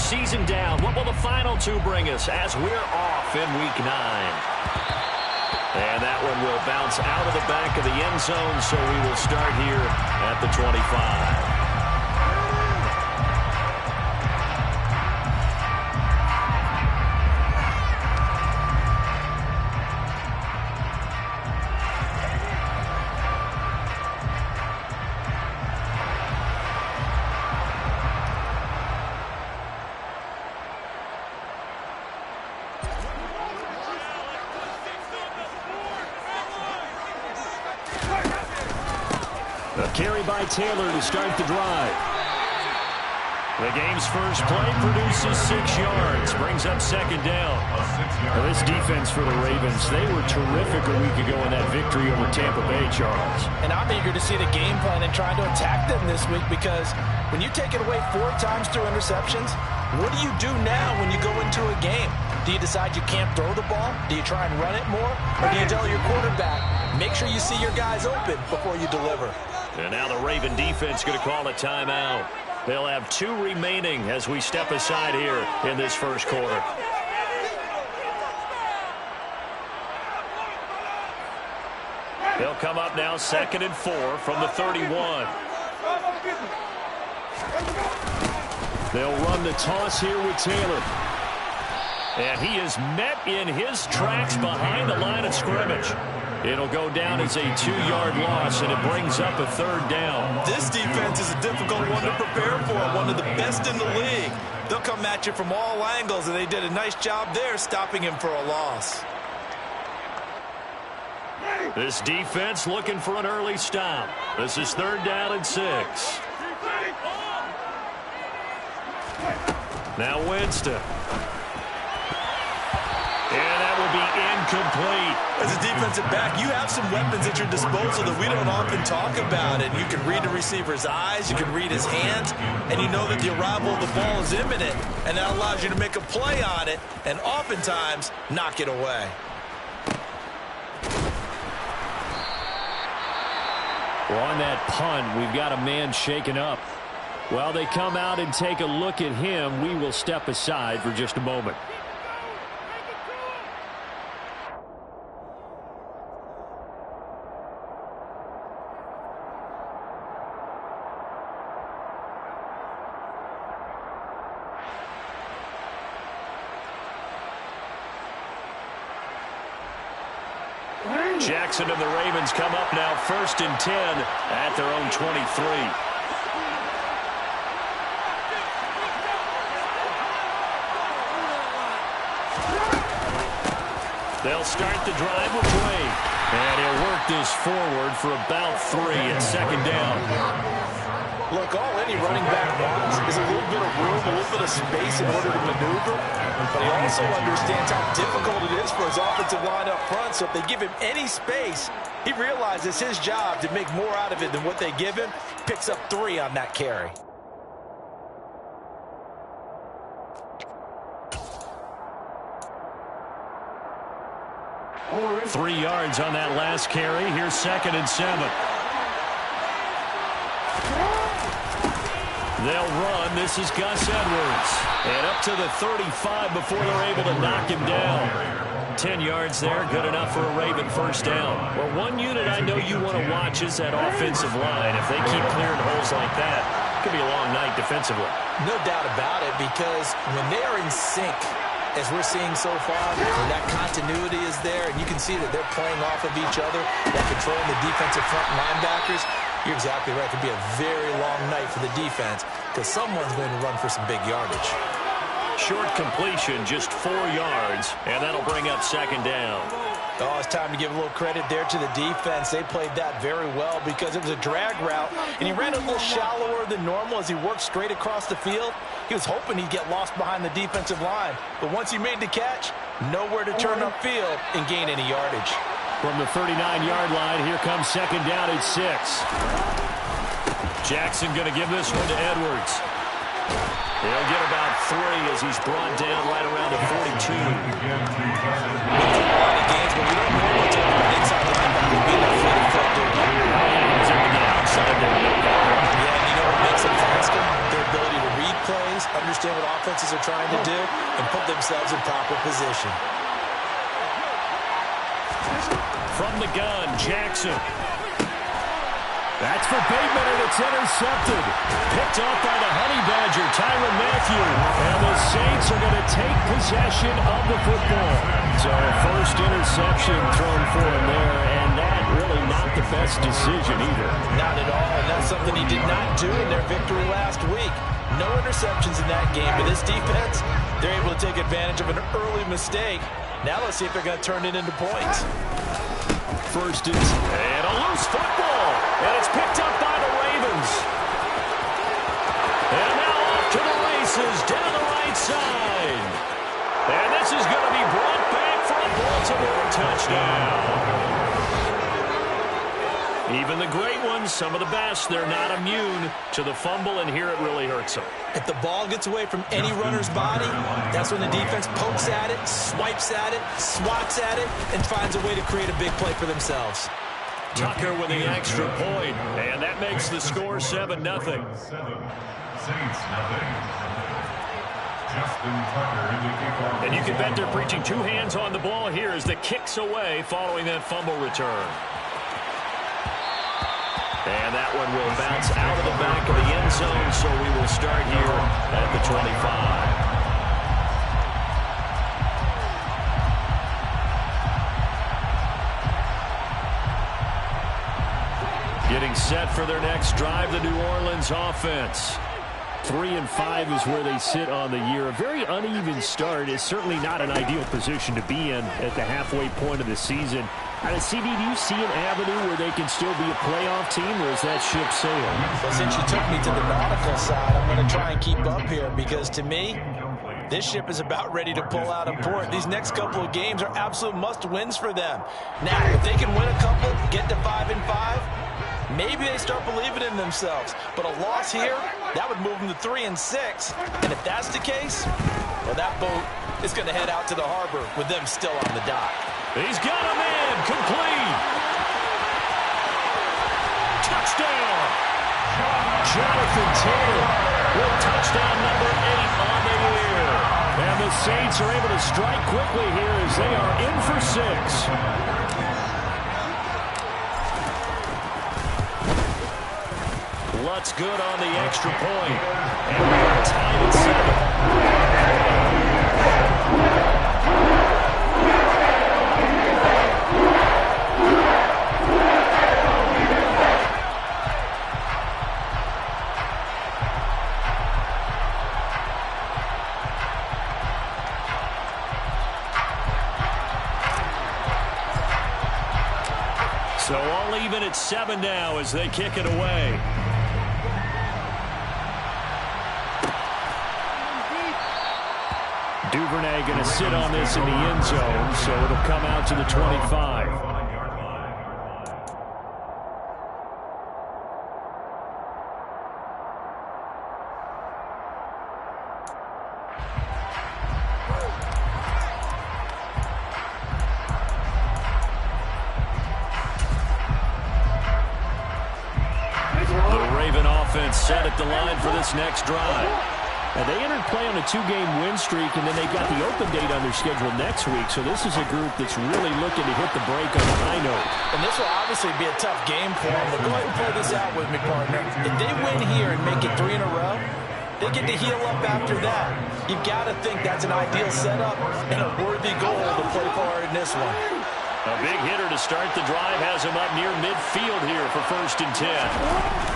season down. What will the final two bring us as we're off in Week 9? And that one will bounce out of the back of the end zone, so we will start here at the 25. A carry by Taylor to start the drive. The game's first play produces 6 yards, brings up second down. Now this defense for the Ravens, they were terrific a week ago in that victory over Tampa Bay, Charles. And I'm eager to see the game plan and trying to attack them this week, because when you take it away 4 times through interceptions, what do you do now when you go into a game? Do you decide you can't throw the ball? Do you try and run it more? Or do you tell your quarterback, make sure you see your guys open before you deliver? And now the Raven defense going to call a timeout. They'll have 2 remaining as we step aside here in this first quarter. They'll come up now 2nd and 4 from the 31. They'll run the toss here with Taylor. And he is met in his tracks behind the line of scrimmage. It'll go down as a 2-yard loss, and it brings up a 3rd down. This defense is a difficult one to prepare for, one of the best in the league. They'll come at you from all angles, and they did a nice job there stopping him for a loss. This defense looking for an early stop. This is 3rd down and 6. Now Winston. And that will be incomplete. As a defensive back, you have some weapons at your disposal that we don't often talk about. And you can read the receiver's eyes, you can read his hands, and you know that the arrival of the ball is imminent. And that allows you to make a play on it and oftentimes knock it away. Well, on that punt, we've got a man shaken up. While they come out and take a look at him, we will step aside for just a moment. Jackson and the Ravens come up now 1st and 10 at their own 23. They'll start the drive with Wade. And he'll work this forward for about 3 at 2nd down. Look, all any running back wants is a little bit of room, a little bit of space in order to maneuver. But he also understands how difficult it is for his offensive line up front. So if they give him any space, he realizes his job to make more out of it than what they give him. Picks up 3 on that carry. Three yards on that last carry. Here's 2nd and 7. They'll run. This is Gus Edwards. And up to the 35 before they're able to knock him down. 10 yards there, good enough for a Raven 1st down. Well, one unit I know you want to watch is that offensive line. If they keep clearing holes like that, it could be a long night defensively. No doubt about it, because when they are in sync, as we're seeing so far, when that continuity is there, and you can see that they're playing off of each other, they're controlling the defensive front linebackers, you're exactly right. It could be a very long night for the defense, because someone's going to run for some big yardage. Short completion, just 4 yards, and that'll bring up 2nd down. Oh, it's time to give a little credit there to the defense. They played that very well because it was a drag route, and he ran a little shallower than normal as he worked straight across the field. He was hoping he'd get lost behind the defensive line, but once he made the catch, nowhere to turn upfield and gain any yardage. From the 39-yard line, here comes 2nd down at 6. Jackson going to give this one to Edwards. He'll get about 3 as he's brought down right around the 42. Games, but we don't know what's on the inside linebacker being a flat defender. He's on the outside there. Yeah, and you know what makes them faster? Their ability to read plays plays, understand what offenses are trying to do, and put themselves in proper position. From the gun, Jackson. That's for Bateman, and it's intercepted. Picked off by the Honey Badger, Tyrann Mathieu. And the Saints are going to take possession of the football. So first interception thrown for him there, and that really not the best decision either. Not at all, and that's something he did not do in their victory last week. No interceptions in that game, but this defense, they're able to take advantage of an early mistake. Now let's see if they're going to turn it into points. First and a loose football, and it's picked up by the Ravens. And now off to the races down the right side. And this is going to be brought back for a Baltimore touchdown. Even the great ones, some of the best, they're not immune to the fumble, and here it really hurts them. If the ball gets away from any runner's body, that's when the defense pokes at it, swipes at it, swats at it, and finds a way to create a big play for themselves. Tucker with the extra point, and that makes the score 7-0. And you can bet they're preaching two hands on the ball here as the kick's away following that fumble return. And that one will bounce out of the back of the end zone, so we will start here at the 25. Getting set for their next drive, the New Orleans offense. 3-5 is where they sit on the year. A very uneven start is certainly not an ideal position to be in at the halfway point of the season. CD, do you see an avenue where they can still be a playoff team, or is that ship sailed? Well, since you took me to the nautical side, I'm going to try and keep up here because, to me, this ship is about ready to pull out of port. These next couple of games are absolute must-wins for them. Now, if they can win a couple, get to 5-5, maybe they start believing in themselves. But a loss here, that would move them to 3-6. And if that's the case, well, that boat is going to head out to the harbor with them still on the dock. He's got a man, complete. Touchdown. Jonathan Taylor with touchdown number 8 on the year. And the Saints are able to strike quickly here as they are in for 6. Lutz good on the extra point. And we are tied at 7. So all even at 7 now as they kick it away. Duvernay going to sit on this in the end zone, so it'll come out to the 25. Set at the line for this next drive. Now, they entered play on a 2-game win streak, and then they've got the open date on their schedule next week, so this is a group that's really looking to hit the break on a high note. And this will obviously be a tough game for them, but go ahead and play this out with me, partner. If they win here and make it 3 in a row, they get to heal up after that. You've got to think that's an ideal setup and a worthy goal to play for in this one. A big hitter to start the drive has him up near midfield here for 1st and 10.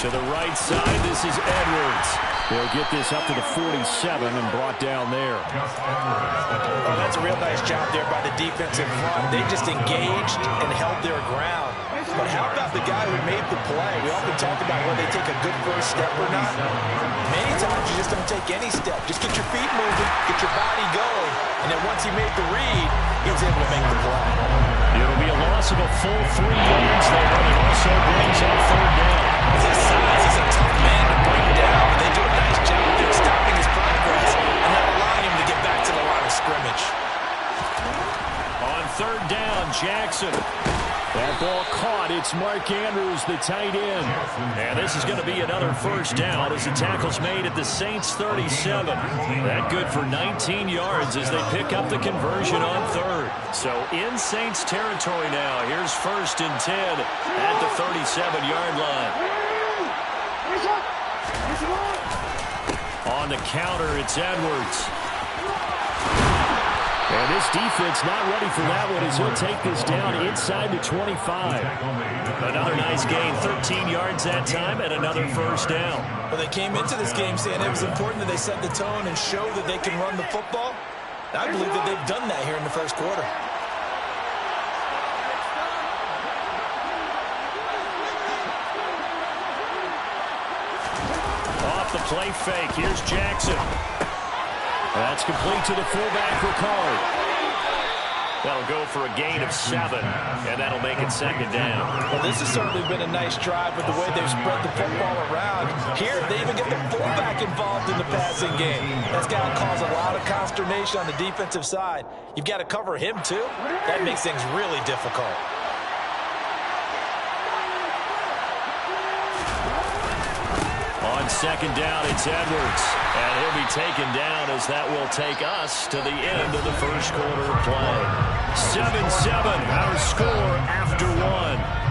To the right side, this is Edwards. They'll get this up to the 47 and brought down there. Oh, that's a real nice job there by the defensive front. They just engaged and held their ground. But how about the guy who made the play? We often talk about whether they take a good first step or not. Many times you just don't take any step. Just get your feet moving, get your body going, and then once he made the read, he was able to make the play. It'll be a loss of a full 3 yards there, and it also brings up 3rd down. His size is a tough man to bring down, but they do a nice job there stopping his progress and not allowing him to get back to the line of scrimmage. On 3rd down, Jackson. That ball caught. It's Mark Andrews, the tight end. And this is going to be another first down as the tackle's made at the Saints' 37. That good for 19 yards as they pick up the conversion on third. So in Saints territory now. Here's 1st and 10 at the 37-yard line. On the counter, it's Edwards. And this defense not ready for that one as he'll take this down inside the 25. Another nice gain, 13 yards that time, and another first down. Well, they came into this game saying it was important that they set the tone and show that they can run the football. I believe that they've done that here in the first quarter. Off the play fake, here's Jackson. That's complete to the fullback, Ricard. That'll go for a gain of 7, and that'll make it 2nd down. Well, this has certainly been a nice drive with the way they've spread the football around. Here, they even get the fullback involved in the passing game. That's got to cause a lot of consternation on the defensive side. You've got to cover him, too. That makes things really difficult. On 2nd down, it's Edwards. And he'll be taken down as that will take us to the end of the first quarter of play. 7-7, our score after 1.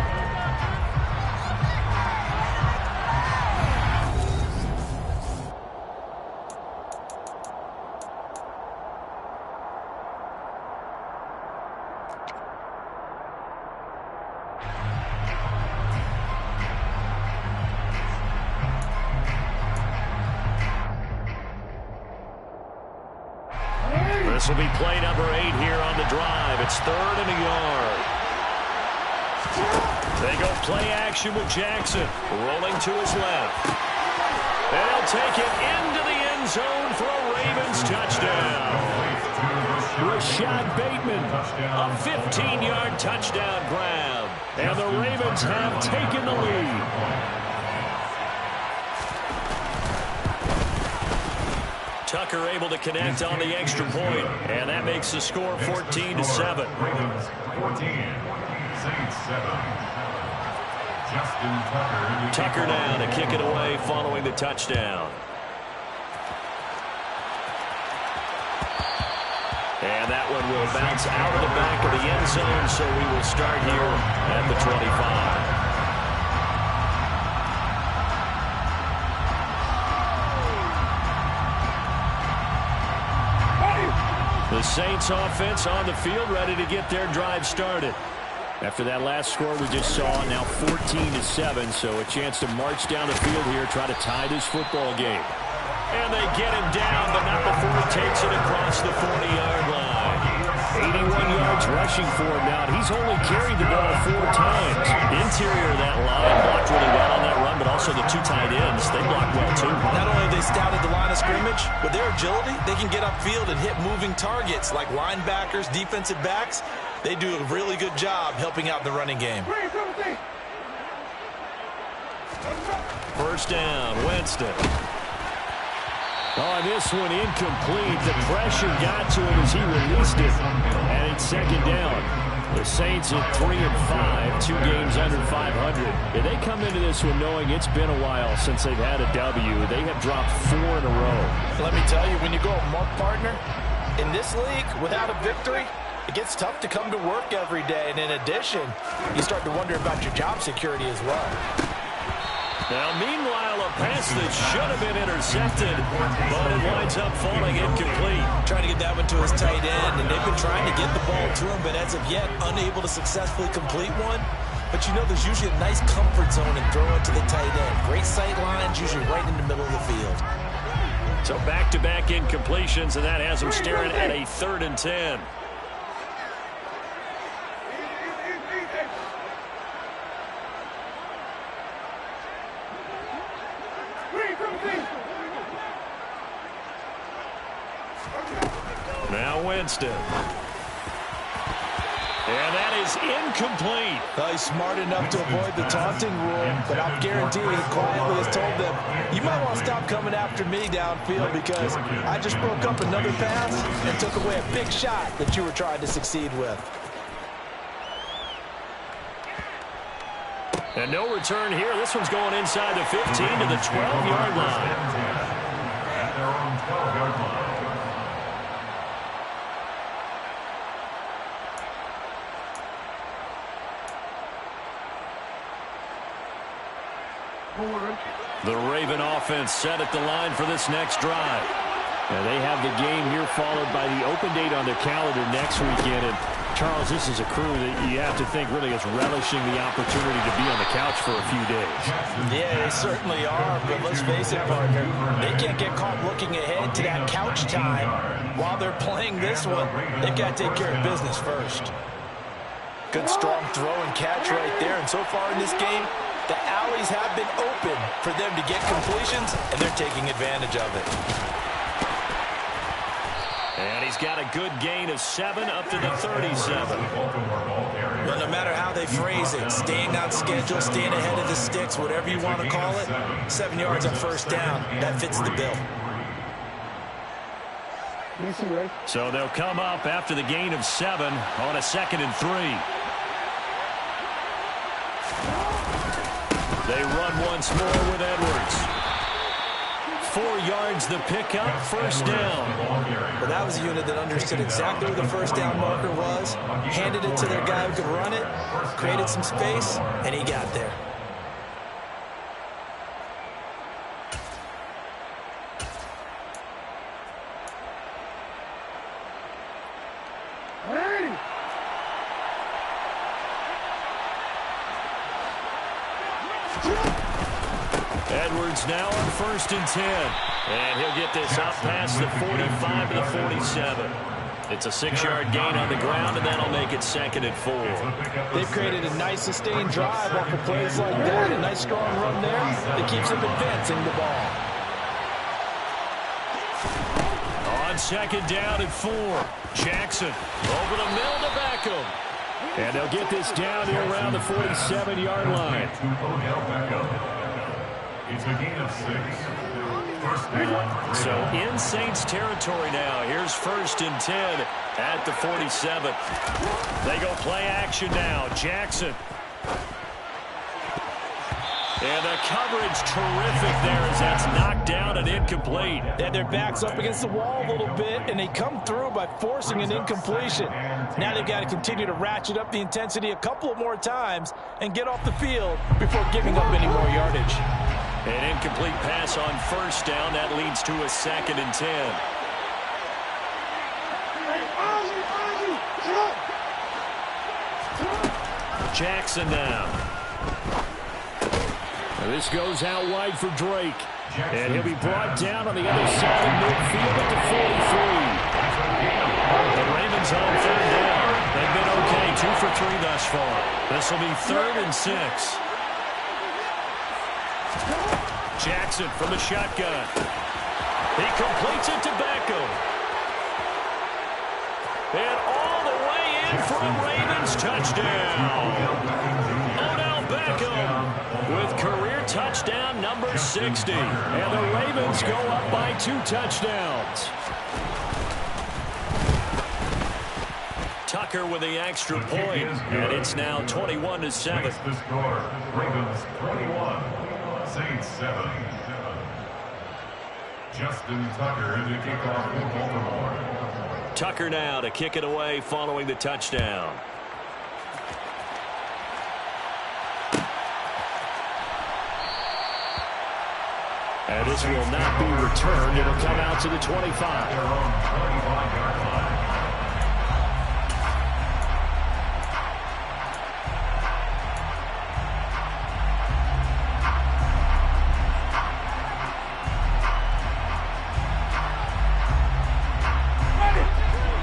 This will be play number 8 here on the drive. It's 3rd and a yard. They go play action with Jackson. Rolling to his left. And he'll take it into the end zone for a Ravens touchdown. Rashad Bateman, a 15-yard touchdown grab. And the Ravens have taken the lead. Tucker able to connect on the extra point, and that makes the score 14-7. Ravens 14, Saints 7. Tucker now to kick it away following the touchdown. And that one will bounce out of the back of the end zone, so we will start here at the 25. The Saints offense on the field, ready to get their drive started. After that last score we just saw, now 14-7, so a chance to march down the field here, try to tie this football game. And they get him down, but not before he takes it across the 40-yard line. 81 yards rushing for him now. He's only carried the ball 4 times. Interior of that line blocked really well on that run, but also the 2 tight ends, they blocked well too. Not only have they scouted the line of scrimmage, with their agility, they can get upfield and hit moving targets like linebackers, defensive backs. They do a really good job helping out the running game. First down, Winston. Oh, this one incomplete. The pressure got to him as he released it. And it's 2nd down. The Saints at 3-5, 2 games under 500. And they come into this one knowing it's been a while since they've had a W. They have dropped 4 in a row. Let me tell you, when you go a month partner, in this league, without a victory, it gets tough to come to work every day. And in addition, you start to wonder about your job security as well. Now, meanwhile, a pass that should have been intercepted, but it winds up falling incomplete. Trying to get that one to his tight end, and they've been trying to get the ball to him, but as of yet, unable to successfully complete one. But you know there's usually a nice comfort zone in throwing to the tight end. Great sight lines, usually right in the middle of the field. So back-to-back incompletions, and that has them staring at a 3rd and 10. Now Winston. And that is incomplete. Well, he's smart enough to avoid the taunting rule, but I'll guarantee he quietly has told them, you might want to stop coming after me downfield because I just broke up another pass and took away a big shot that you were trying to succeed with. And no return here. This one's going inside the 15 to the 12-yard line. At their own 12-yard line. The Raven offense set at the line for this next drive. And they have the game here followed by the open date on their calendar next weekend. And Charles, this is a crew that you have to think really is relishing the opportunity to be on the couch for a few days. Yeah, they certainly are, but let's face it, partner, they can't get caught looking ahead to that couch time while they're playing this one. They've got to take care of business first. Good strong throw and catch right there, and so far in this game, the alleys have been open for them to get completions, and they're taking advantage of it. And he's got a good gain of 7 up to the 37. Well, no matter how they phrase it, staying on schedule, staying ahead of the sticks, whatever you want to call it, 7 yards on first down, that fits the bill. So they'll come up after the gain of 7 on a 2nd and 3. They run once more with Edwards. 4 yards the pickup, first down. Well, that was a unit that understood exactly where the first down marker was, handed it to their guy who could run it, created some space, and he got there. Edwards now on 1st and 10. And he'll get this up past the 45 to the 47. It's a 6-yard gain on the ground, and that'll make it 2nd and 4. They've created a nice sustained drive off of plays like that. A nice strong run there that keeps them advancing the ball. On 2nd down and 4. Jackson over the middle to Beckham. And they'll get this down here around the 47-yard line. It's a gain of 6. First down. So in Saints territory now. Here's 1st and 10 at the 47. They go play action now. Jackson. And the coverage terrific there as that's knocked down and incomplete. They had their backs up against the wall a little bit, and they come through by forcing an incompletion. Now they've got to continue to ratchet up the intensity a couple of more times and get off the field before giving up any more yardage. An incomplete pass on 1st down. That leads to a 2nd and 10. Jackson now. This goes out wide for Drake. And he'll be brought down on the other side of midfield at the 43. The Ravens on 3rd down. They've been okay, 2 for 3 thus far. This will be 3rd and 6. Jackson from the shotgun. He completes it to Beckham. And all the way in for a Ravens touchdown. Odell Beckham with career touchdown number 60. And the Ravens go up by 2 touchdowns. Tucker with the extra point. And it's now 21-7. The score, Ravens 21. Saints 7. Justin Tucker in the kickoff for Baltimore. Tucker now to kick it away following the touchdown. And this will not be returned. It'll come out to the 25. Their own 25-yard line.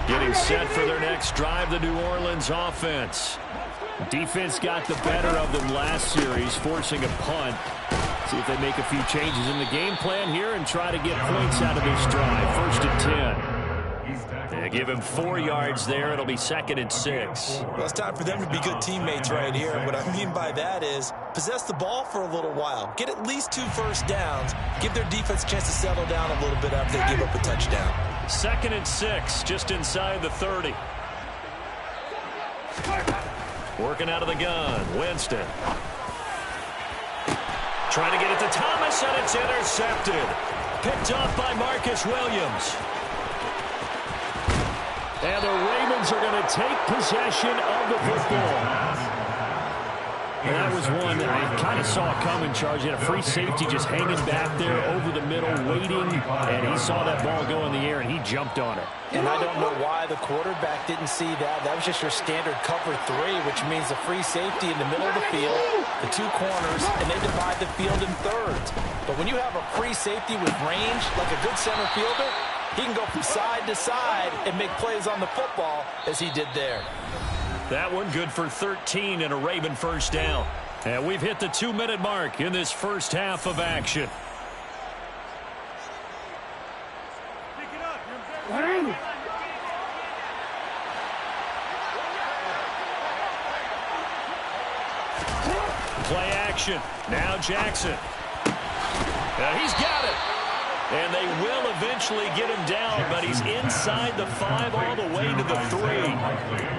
Getting set for their next drive, the New Orleans offense. Defense got the better of them last series, forcing a punt. See if they make a few changes in the game plan here and try to get points out of this drive. 1st and 10. They give him 4 yards there. It'll be 2nd and 6. Well, it's time for them to be good teammates right here. What I mean by that is possess the ball for a little while. Get at least 2 first downs. Give their defense a chance to settle down a little bit after they give up a touchdown. 2nd and 6, just inside the 30. Working out of the gun, Winston. Trying to get it to Thomas, and it's intercepted. Picked off by Marcus Williams. And the Ravens are going to take possession of the football. And that was one I kind of saw coming, Charles. He had a free safety just hanging back there over the middle, waiting, and he saw that ball go in the air, and he jumped on it. And I don't know why the quarterback didn't see that. That was just your standard cover 3, which means the free safety in the middle of the field, the 2 corners, and they divide the field in thirds. But when you have a free safety with range, like a good center fielder, he can go from side to side and make plays on the football as he did there. That one good for 13 and a Raven first down. And we've hit the 2-minute mark in this first half of action. Play action. Now Jackson. He's got it. And they will eventually get him down, but he's inside the 5 all the way to the 3.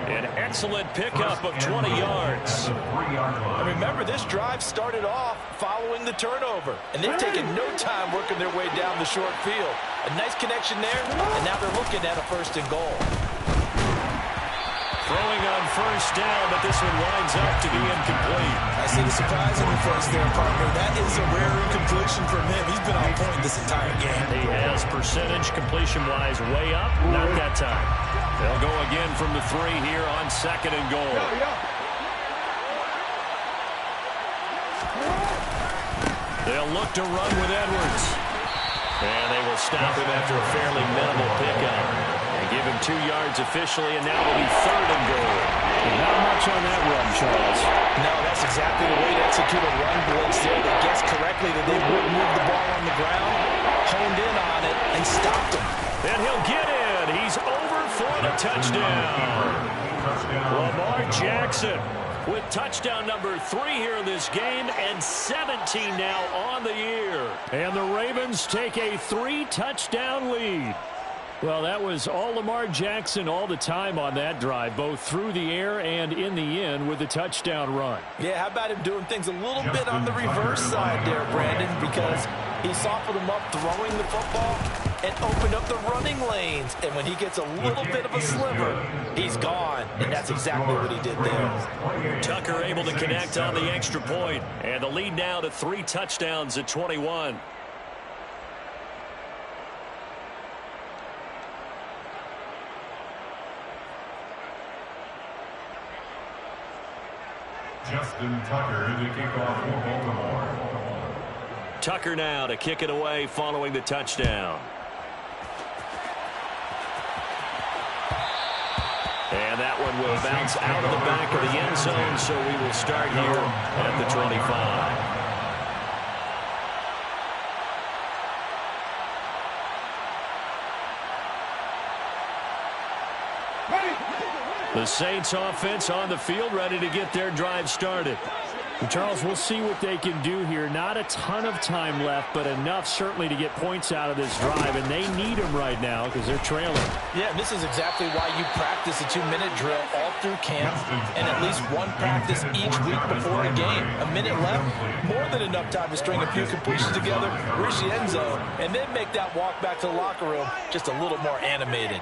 An excellent pickup of 20 yards. And remember, this drive started off following the turnover, and they've taken no time working their way down the short field. A nice connection there, and now they're looking at a 1st and goal. Throwing on first down, but this one winds up to be incomplete. I see the surprise in the first there, partner. That is a rare incompletion from him. He's been on point this entire game. He has percentage completion-wise way up. Not that time. They'll go again from the 3 here on 2nd and goal. They'll look to run with Edwards. And they will stop him after a fairly minimal pickup. Give him 2 yards officially, and now it'll be 3rd and goal. Not much on that run, Charles. No, that's exactly the way to execute a run blitz there. They guessed correctly that they wouldn't move the ball on the ground, honed in on it, and stopped him. And he'll get in. He's over for the touchdown. Lamar Jackson with touchdown number 3 here in this game, and 17 now on the year. And the Ravens take a 3-touchdown lead. Well, that was all Lamar Jackson all the time on that drive, both through the air and in the end with the touchdown run. Yeah, how about him doing things a little bit on the reverse side there, Brandon, because he softened him up throwing the football and opened up the running lanes. And when he gets a little bit of a sliver, he's gone. And that's exactly what he did there. Tucker able to connect on the extra point, and the lead now to 3 touchdowns at 21. Justin Tucker, the kickoff for Baltimore. Tucker now to kick it away following the touchdown. And that one will bounce out of the back of the end zone, so we will start here at the 25. The Saints offense on the field, ready to get their drive started. And Charles, we'll see what they can do here. Not a ton of time left, but enough certainly to get points out of this drive, and they need them right now because they're trailing. Yeah, this is exactly why you practice a 2-minute drill all through camp and at least one practice each week before a game. A minute left, more than enough time to string a few completions together, reach the end zone, and then make that walk back to the locker room just a little more animated.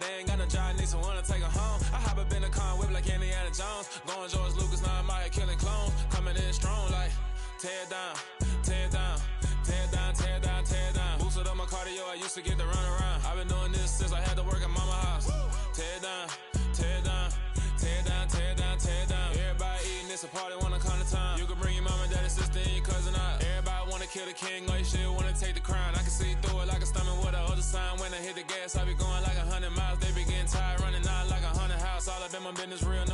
They ain't got no job, need someone to take her home. I hop up in the car, whip like Indiana Jones. Going George Lucas, now I'm out here killing clones. Coming in strong like, tear down, tear down, tear down, tear down, tear down. Boosted up my cardio, I used to get to run around. I've been doing this since I had to work at mama house. Tear down, tear down, tear down, tear down, tear down. kill the king, or you shit wanna take the crown. I can see through it like a stomach with a other sign. When I hit the gas, I be going like 100 miles. They be getting tired, running out like a 100 house. All up in my business, real